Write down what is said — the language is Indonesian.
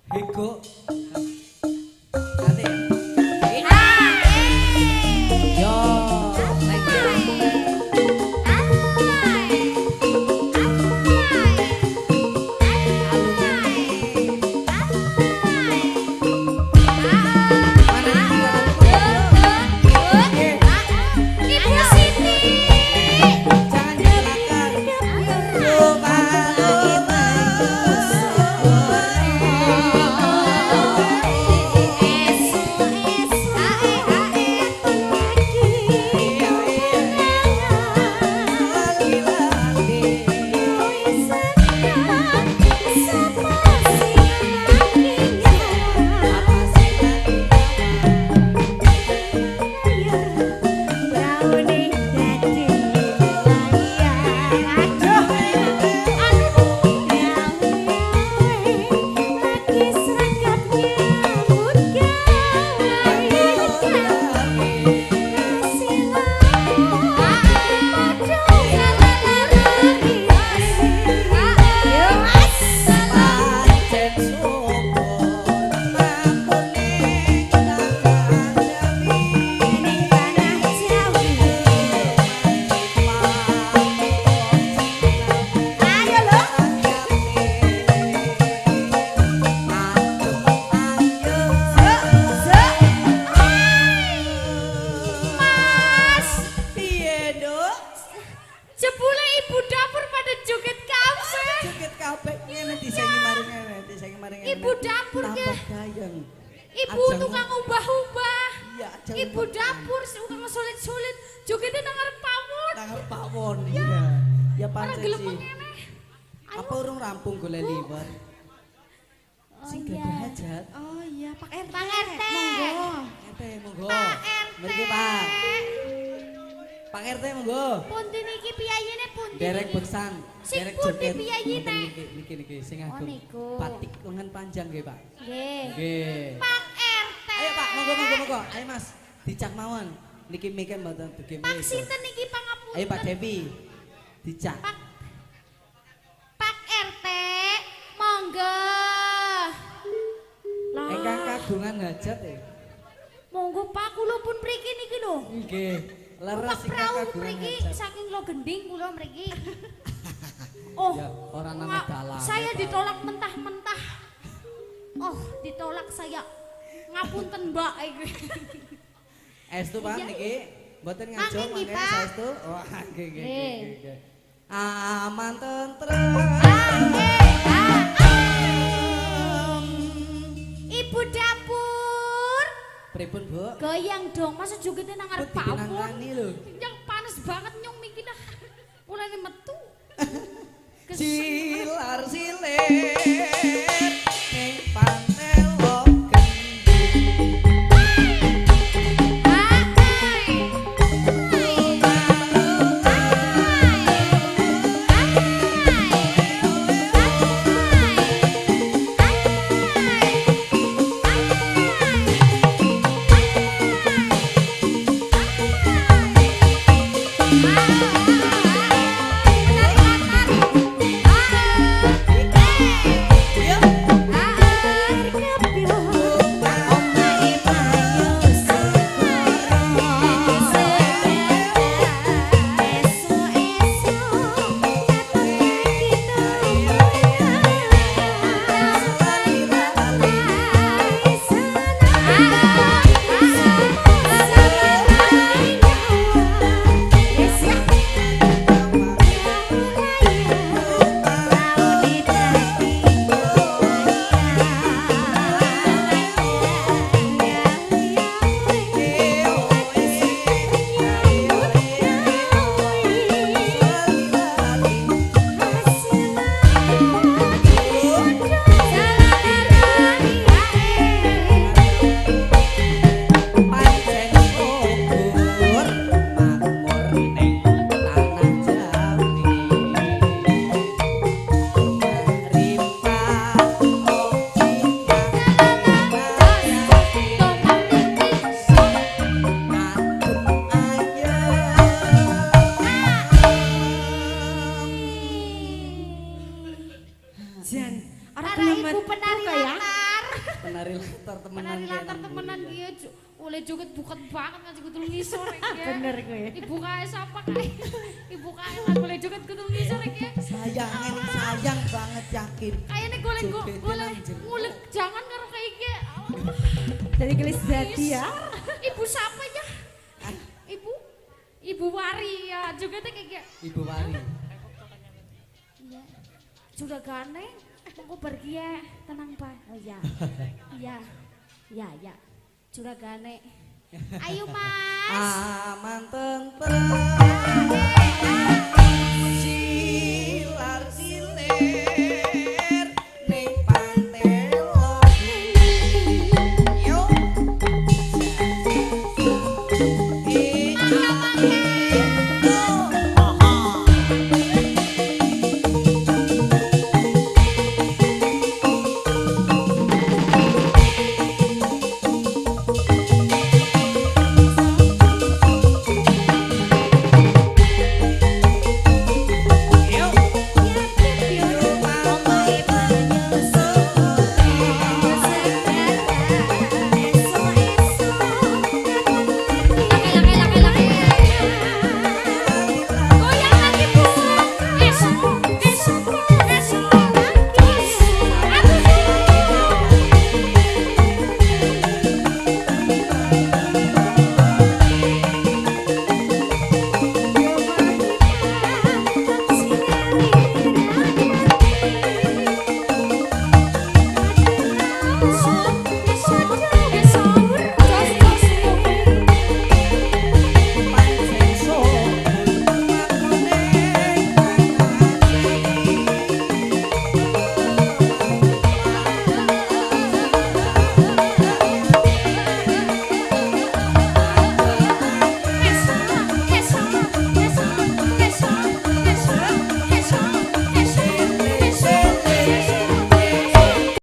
Hego. Ibu dapur ke? Ibu tukang ubah-ubah. Ibu dapur tukang sulit-sulit. Jogetnya nangar pawon. Nangar pawon. Iya. Ya pancen sih. Apa urung rampung golek liwat? Sing gadah hajat. Oh iya, Pak RT. Pak RT. Monggo. RT monggo. Pak RT. Mriki, Pak. Pak RT monggo. Pundi niki piyayene pundi? Derek beksan. Derek joget. Piyayene. Niki sing agung. Oh, batik lengan panjang nggih, Pak. Nggih. Nggih. Pak RT. Ayo, Pak, monggo. Ayo, Mas. Dicak mawon. Niki mike mboten begini. Pak sinten niki pangapunten? Ayo, Pak Devi. Dicak. Pak RT. Monggo. Engkang kagungan hajat ya. Monggo Pak kula pun mriki niki lho. Nggih. Leres ingkang kagungan mriki saking lo gending kula mriki. Oh, ya, orang nama dalam. Saya ditolak mentah-mentah. Oh, ditolak saya. Ngapunten Mbak iki. Estu Pak niki mboten ngajo mangke saestu. Oh, nggih. Aman tentrem. Ibu dapur. Pripun, Bu? Goyang dong, masa jogetnya nang arep pawon. Yang panas banget nyung iki dah. Mulane metu. Silar silet ning pantelo Para ibu penari latar. Penari latar temenan. Penari latar temenan dia oleh joget buket banget ngasih kutul ngisor ya. Bener gue. Ibu kaya siapa kayak? Ibu kaya nggak boleh joget kutul ngisor ya. Sayang banget yakin. Kayaknya golek ngulik jangan karo kayak gitu. Jadi gelis jadi ya. Ibu siapa ya? Ibu Wari ya, jogetnya kayak gitu. Ibu Wari. Iya. Sudah gane, mau pergi ya, tenang Pak. Oh iya. Iya. Sudah gane. Ayo Mas. Aman tentram.